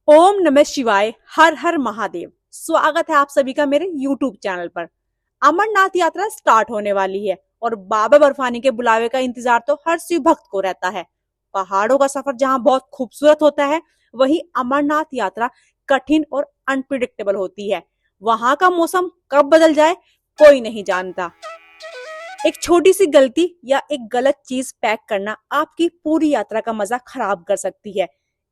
ओम नमः शिवाय। हर हर महादेव। स्वागत है आप सभी का मेरे YouTube चैनल पर। अमरनाथ यात्रा स्टार्ट होने वाली है और बाबा बर्फानी के बुलावे का इंतजार तो हर शिव भक्त को रहता है। पहाड़ों का सफर जहां बहुत खूबसूरत होता है, वहीं अमरनाथ यात्रा कठिन और अनप्रिडिक्टेबल होती है। वहां का मौसम कब बदल जाए कोई नहीं जानता। एक छोटी सी गलती या एक गलत चीज पैक करना आपकी पूरी यात्रा का मजा खराब कर सकती है।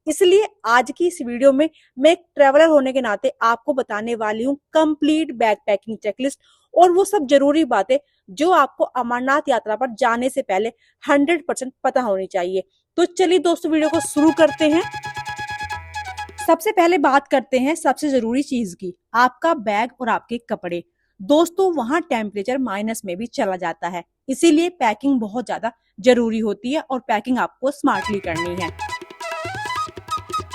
इसलिए आज की इस वीडियो में मैं एक ट्रैवलर होने के नाते आपको बताने वाली हूँ कंप्लीट बैग पैकिंग चेकलिस्ट और वो सब जरूरी बातें जो आपको अमरनाथ यात्रा पर जाने से पहले 100% पता होनी चाहिए। तो चलिए दोस्तों, वीडियो को शुरू करते हैं। सबसे पहले बात करते हैं सबसे जरूरी चीज की, आपका बैग और आपके कपड़े। दोस्तों, वहां टेम्परेचर माइनस में भी चला जाता है, इसीलिए पैकिंग बहुत ज्यादा जरूरी होती है और पैकिंग आपको स्मार्टली करनी है।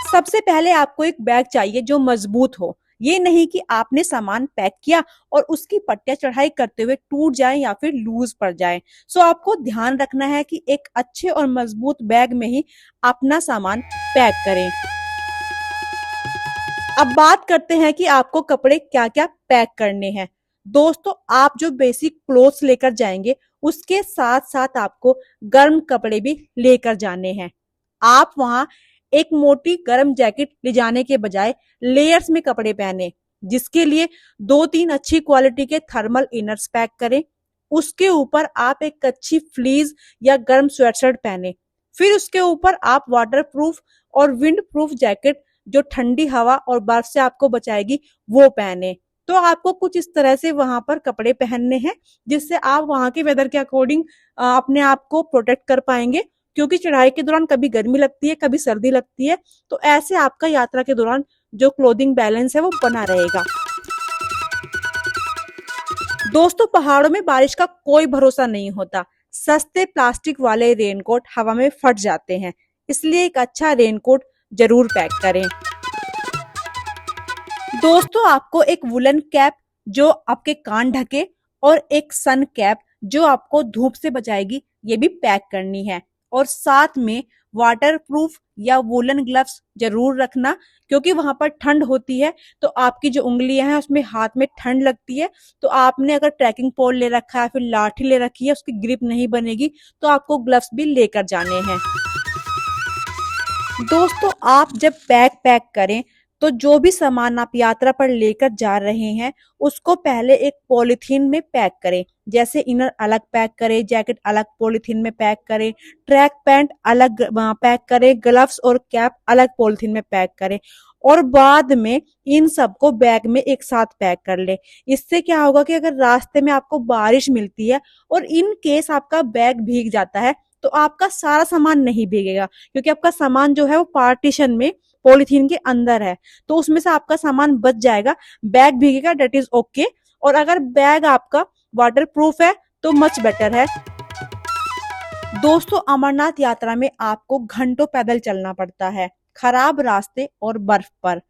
सबसे पहले आपको एक बैग चाहिए जो मजबूत हो। ये नहीं कि आपने सामान पैक किया और उसकी पट्टियां चढ़ाई करते हुए टूट जाए या फिर लूज पड़ जाए। सो आपको ध्यान रखना है कि एक अच्छे और मजबूत बैग में ही अपना सामान पैक करें। अब बात करते हैं कि आपको कपड़े क्या क्या पैक करने हैं। दोस्तों, आप जो बेसिक क्लोथ्स लेकर जाएंगे उसके साथ साथ आपको गर्म कपड़े भी लेकर जाने हैं। आप वहां एक मोटी गर्म जैकेट ले जाने के बजाय लेयर्स में कपड़े पहने, जिसके लिए 2-3 अच्छी क्वालिटी के थर्मल इनर्स पैक करें। उसके ऊपर आप एक अच्छी फ्लीज या गर्म स्वेटशर्ट पहने। फिर उसके ऊपर आप वाटरप्रूफ और विंड प्रूफ जैकेट जो ठंडी हवा और बर्फ से आपको बचाएगी वो पहने। तो आपको कुछ इस तरह से वहां पर कपड़े पहनने हैं जिससे आप वहां के वेदर के अकॉर्डिंग अपने आप को प्रोटेक्ट कर पाएंगे, क्योंकि चढ़ाई के दौरान कभी गर्मी लगती है कभी सर्दी लगती है। तो ऐसे आपका यात्रा के दौरान जो क्लोथिंग बैलेंस है वो बना रहेगा। दोस्तों, पहाड़ों में बारिश का कोई भरोसा नहीं होता। सस्ते प्लास्टिक वाले रेनकोट हवा में फट जाते हैं, इसलिए एक अच्छा रेनकोट जरूर पैक करें। दोस्तों, आपको एक वुलन कैप जो आपके कान ढके और एक सन कैप जो आपको धूप से बचाएगी ये भी पैक करनी है। और साथ में वाटरप्रूफ या वुलन ग्लव्स जरूर रखना, क्योंकि वहां पर ठंड होती है तो आपकी जो उंगलियां हैं उसमें हाथ में ठंड लगती है। तो आपने अगर ट्रैकिंग पोल ले रखा है फिर लाठी ले रखी है, उसकी ग्रिप नहीं बनेगी, तो आपको ग्लव्स भी लेकर जाने हैं। दोस्तों, आप जब बैग पैक करें तो जो भी सामान आप यात्रा पर लेकर जा रहे हैं उसको पहले एक पॉलीथीन में पैक करें। जैसे इनर अलग पैक करें, जैकेट अलग पॉलीथीन में पैक करें, ट्रैक पैंट अलग पैक करें, ग्लव्स और कैप अलग पॉलीथीन में पैक करें और बाद में इन सबको बैग में एक साथ पैक कर ले। इससे क्या होगा कि अगर रास्ते में आपको बारिश मिलती है और इन केस आपका बैग भीग जाता है तो आपका सारा सामान नहीं भीगेगा, क्योंकि आपका सामान जो है वो पार्टीशन में पॉलीथीन के अंदर है, तो उसमें से आपका सामान बच जाएगा। बैग भीगेगा, डेट इज ओके। और अगर बैग आपका वाटर प्रूफ है तो मच बेटर है। दोस्तों, अमरनाथ यात्रा में आपको घंटों पैदल चलना पड़ता है, खराब रास्ते और बर्फ पर।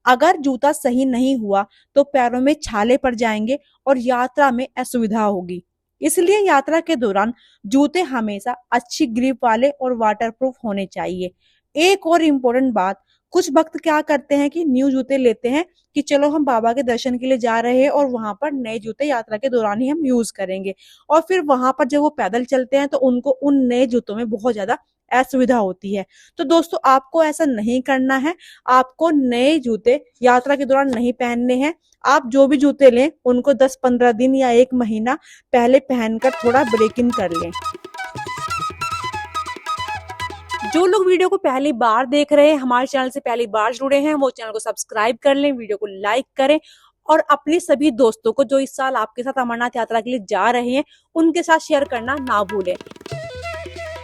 अगर जूता सही नहीं हुआ तो पैरों में छाले पड़ जाएंगे और यात्रा में असुविधा होगी। इसलिए यात्रा के दौरान जूते हमेशा अच्छी ग्रिप वाले और वाटरप्रूफ होने चाहिए। एक और इम्पोर्टेंट बात, कुछ भक्त क्या करते हैं कि न्यू जूते लेते हैं कि चलो हम बाबा के दर्शन के लिए जा रहे हैं और वहां पर नए जूते यात्रा के दौरान ही हम यूज करेंगे। और फिर वहां पर जब वो पैदल चलते हैं तो उनको उन नए जूतों में बहुत ज्यादा असुविधा होती है। तो दोस्तों, आपको ऐसा नहीं करना है। आपको नए जूते यात्रा के दौरान नहीं पहनने हैं। आप जो भी जूते लें उनको 10-15 दिन या 1 महीना पहले पहनकर थोड़ा ब्रेक इन कर लें। जो लोग वीडियो को पहली बार देख रहे हैं, हमारे चैनल से पहली बार जुड़े हैं, वो चैनल को सब्सक्राइब कर लें, वीडियो को लाइक करें और अपने सभी दोस्तों को जो इस साल आपके साथ अमरनाथ यात्रा के लिए जा रहे हैं उनके साथ शेयर करना ना भूलें।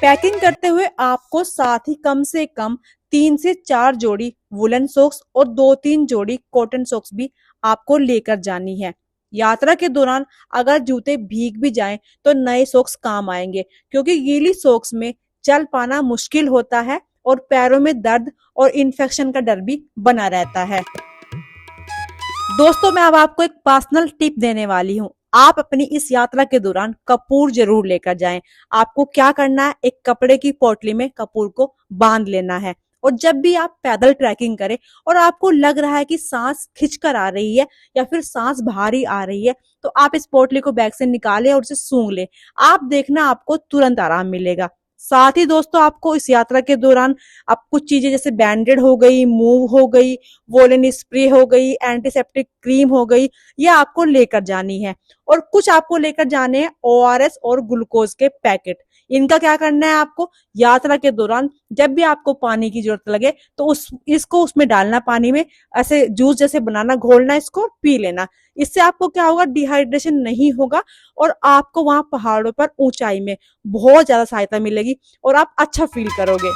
पैकिंग करते हुए आपको साथ ही कम से कम 3 से 4 जोड़ी वुलन सॉक्स और 2-3 जोड़ी कॉटन सॉक्स भी आपको लेकर जानी है। यात्रा के दौरान अगर जूते भीग भी जाएं तो नए सॉक्स काम आएंगे, क्योंकि गीली सॉक्स में चल पाना मुश्किल होता है और पैरों में दर्द और इन्फेक्शन का डर भी बना रहता है। दोस्तों, मैं अब आपको एक पर्सनल टिप देने वाली हूँ। आप अपनी इस यात्रा के दौरान कपूर जरूर लेकर जाएं। आपको क्या करना है, एक कपड़े की पोटली में कपूर को बांध लेना है और जब भी आप पैदल ट्रैकिंग करें और आपको लग रहा है कि सांस खिंचकर आ रही है या फिर सांस भारी आ रही है, तो आप इस पोटली को बैग से निकालें और उसे सूंघ लें। आप देखना आपको तुरंत आराम मिलेगा। साथ ही दोस्तों, आपको इस यात्रा के दौरान आप कुछ चीजें जैसे बैंडेड हो गई, मूव हो गई, वोलन स्प्रे हो गई, एंटीसेप्टिक क्रीम हो गई, ये आपको लेकर जानी है। और कुछ आपको लेकर जाने हैं ओआरएस और ग्लूकोज के पैकेट। इनका क्या करना है, आपको यात्रा के दौरान जब भी आपको पानी की जरूरत लगे तो इसको उसमें डालना, पानी में ऐसे जूस जैसे बनाना, घोलना, इसको पी लेना। इससे आपको क्या होगा, डिहाइड्रेशन नहीं होगा और आपको वहां पहाड़ों पर ऊंचाई में बहुत ज्यादा सहायता मिलेगी और आप अच्छा फील करोगे।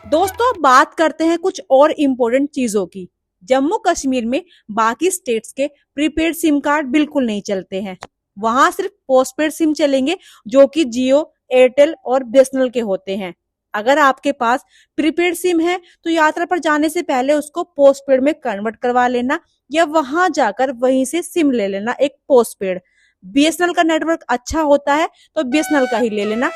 दोस्तों, अब बात करते हैं कुछ और इम्पोर्टेंट चीजों की। जम्मू कश्मीर में बाकी स्टेट्स के प्रीपेड सिम कार्ड बिल्कुल नहीं चलते हैं। वहां सिर्फ पोस्टपेड सिम चलेंगे, जो कि जियो, एयरटेल और बीएसएनएल के होते हैं। अगर आपके पास प्रीपेड सिम है तो यात्रा पर जाने से पहले उसको पोस्टपेड में कन्वर्ट करवा लेना या वहां जाकर वहीं से सिम ले लेना एक पोस्टपेड। बीएसएनएल का नेटवर्क अच्छा होता है तो बीएसएनएल का ही ले लेना।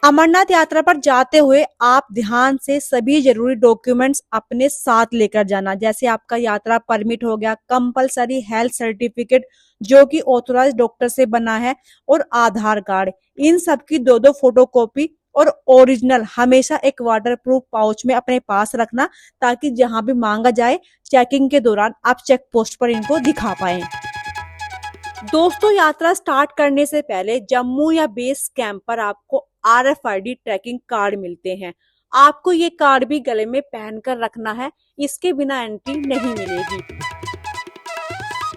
अमरनाथ यात्रा पर जाते हुए आप ध्यान से सभी जरूरी डॉक्यूमेंट्स अपने साथ लेकर जाना, जैसे आपका यात्रा परमिट हो गया, कंपलसरी हेल्थ सर्टिफिकेट जो कि ऑथोराइज्ड डॉक्टर से बना है, और आधार कार्ड। इन सब की दो दो फोटोकॉपी और ओरिजिनल हमेशा एक वाटरप्रूफ पाउच में अपने पास रखना, ताकि जहां भी मांगा जाए चेकिंग के दौरान आप चेक पोस्ट पर इनको दिखा पाए। दोस्तों, यात्रा स्टार्ट करने से पहले जम्मू या बेस कैंप पर आपको आरएफआईडी ट्रैकिंग कार्ड मिलते हैं। आपको ये कार्ड भी गले में पहनकर रखना है, इसके बिना एंट्री नहीं मिलेगी।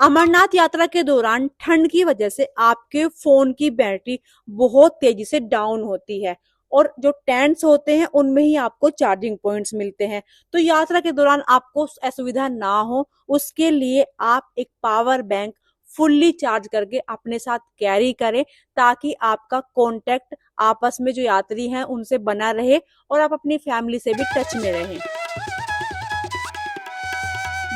अमरनाथ यात्रा के दौरान ठंड की वजह से आपके फोन की बैटरी बहुत तेजी से डाउन होती है और जो टेंट्स होते हैं उनमें ही आपको चार्जिंग पॉइंट्स मिलते हैं। तो यात्रा के दौरान आपको असुविधा ना हो, उसके लिए आप एक पावर बैंक फुल्ली चार्ज करके अपने साथ कैरी करें, ताकि आपका कांटेक्ट आपस में जो यात्री हैं उनसे बना रहे और आप अपनी फैमिली से भी टच में रहें।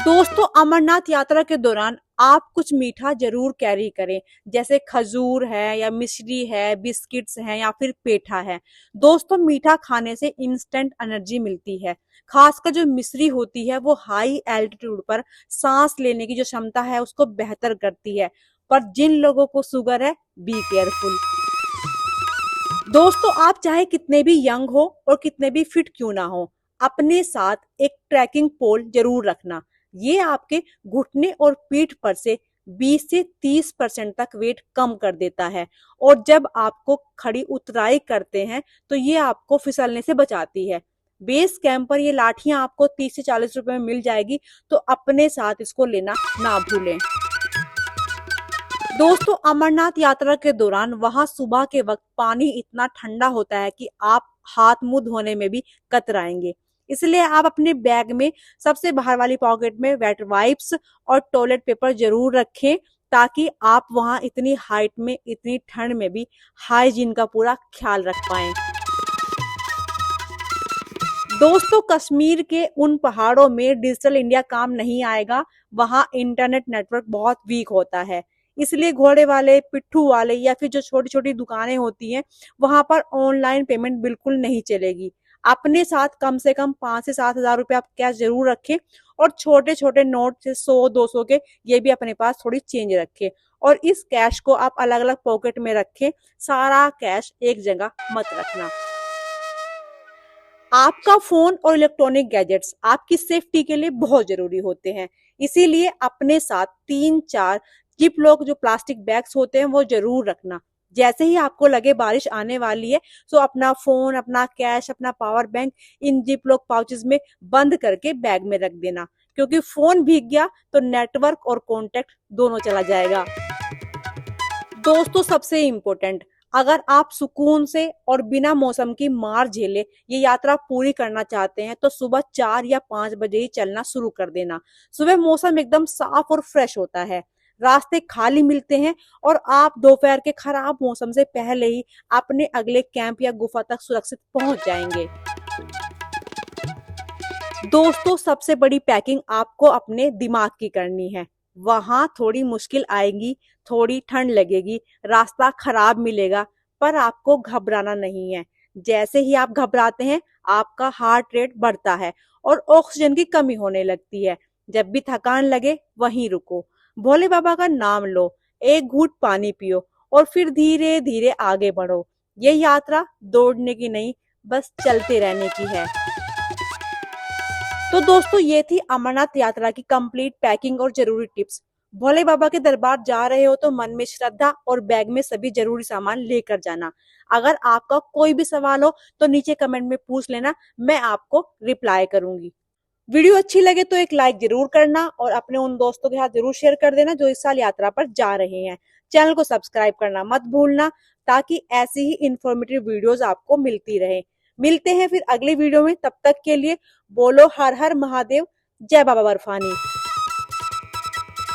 दोस्तों, अमरनाथ यात्रा के दौरान आप कुछ मीठा जरूर कैरी करें, जैसे खजूर है या मिश्री है, बिस्किट्स हैं या फिर पेठा है। दोस्तों, मीठा खाने से इंस्टेंट एनर्जी मिलती है। खासकर जो मिश्री होती है वो हाई एल्टीट्यूड पर सांस लेने की जो क्षमता है उसको बेहतर करती है, पर जिन लोगों को शुगर है, बी केयरफुल। दोस्तों, आप चाहे कितने भी यंग हो और कितने भी फिट क्यों ना हो, अपने साथ एक ट्रैकिंग पोल जरूर रखना। ये आपके घुटने और पीठ पर से 20 से 30% तक वेट कम कर देता है और जब आपको खड़ी उतराई करते हैं तो ये आपको फिसलने से बचाती है। बेस कैंप पर ये लाठियां आपको 30 से 40 रुपए में मिल जाएगी, तो अपने साथ इसको लेना ना भूलें। दोस्तों, अमरनाथ यात्रा के दौरान वहां सुबह के वक्त पानी इतना ठंडा होता है कि आप हाथ मुंह धोने में भी कतराएंगे। इसलिए आप अपने बैग में सबसे बाहर वाली पॉकेट में वेट वाइप्स और टॉयलेट पेपर जरूर रखें, ताकि आप वहां इतनी हाइट में, इतनी ठंड में भी हाइजीन का पूरा ख्याल रख पाएं। दोस्तों, कश्मीर के उन पहाड़ों में डिजिटल इंडिया काम नहीं आएगा। वहां इंटरनेट नेटवर्क बहुत वीक होता है, इसलिए घोड़े वाले, पिट्ठू वाले या फिर जो छोटी छोटी दुकानें होती हैं वहां पर ऑनलाइन पेमेंट बिल्कुल नहीं चलेगी। अपने साथ कम से कम 5 से 7 हजार रुपए आप कैश जरूर रखें और छोटे छोटे नोट से 100-200 के ये भी अपने पास थोड़ी चेंज रखें और इस कैश को आप अलग अलग पॉकेट में रखें। सारा कैश एक जगह मत रखना। आपका फोन और इलेक्ट्रॉनिक गैजेट्स आपकी सेफ्टी के लिए बहुत जरूरी होते हैं, इसीलिए अपने साथ 3-4 जिप लॉक जो प्लास्टिक बैग्स होते हैं वो जरूर रखना। जैसे ही आपको लगे बारिश आने वाली है तो अपना फोन, अपना कैश, अपना पावर बैंक इन जिप लॉक पाउचेस में बंद करके बैग में रख देना, क्योंकि फोन भीग गया तो नेटवर्क और कॉन्टेक्ट दोनों चला जाएगा। दोस्तों, सबसे इम्पोर्टेंट, अगर आप सुकून से और बिना मौसम की मार झेले ये यात्रा पूरी करना चाहते हैं तो सुबह 4 या 5 बजे ही चलना शुरू कर देना। सुबह मौसम एकदम साफ और फ्रेश होता है, रास्ते खाली मिलते हैं और आप दोपहर के खराब मौसम से पहले ही अपने अगले कैंप या गुफा तक सुरक्षित पहुंच जाएंगे। दोस्तों, सबसे बड़ी पैकिंग आपको अपने दिमाग की करनी है। वहां थोड़ी मुश्किल आएगी, थोड़ी ठंड लगेगी, रास्ता खराब मिलेगा, पर आपको घबराना नहीं है। जैसे ही आप घबराते हैं आपका हार्ट रेट बढ़ता है और ऑक्सीजन की कमी होने लगती है। जब भी थकान लगे वहीं रुको, भोले बाबा का नाम लो, एक घूंट पानी पियो और फिर धीरे धीरे आगे बढ़ो। ये यात्रा दौड़ने की नहीं, बस चलते रहने की है। तो दोस्तों ये थी अमरनाथ यात्रा की कंप्लीट पैकिंग और जरूरी टिप्स। भोले बाबा के दरबार जा रहे हो तो मन में श्रद्धा और बैग में सभी जरूरी सामान लेकर जाना। अगर आपका कोई भी सवाल हो तो नीचे कमेंट में पूछ लेना, मैं आपको रिप्लाई करूंगी। वीडियो अच्छी लगे तो एक लाइक जरूर करना और अपने उन दोस्तों के साथ जरूर शेयर कर देना जो इस साल यात्रा पर जा रहे हैं। चैनल को सब्सक्राइब करना मत भूलना ताकि ऐसी ही इंफॉर्मेटिव वीडियोस आपको मिलती रहे। मिलते हैं फिर अगली वीडियो में, तब तक के लिए बोलो हर हर महादेव, जय बाबा बर्फानी।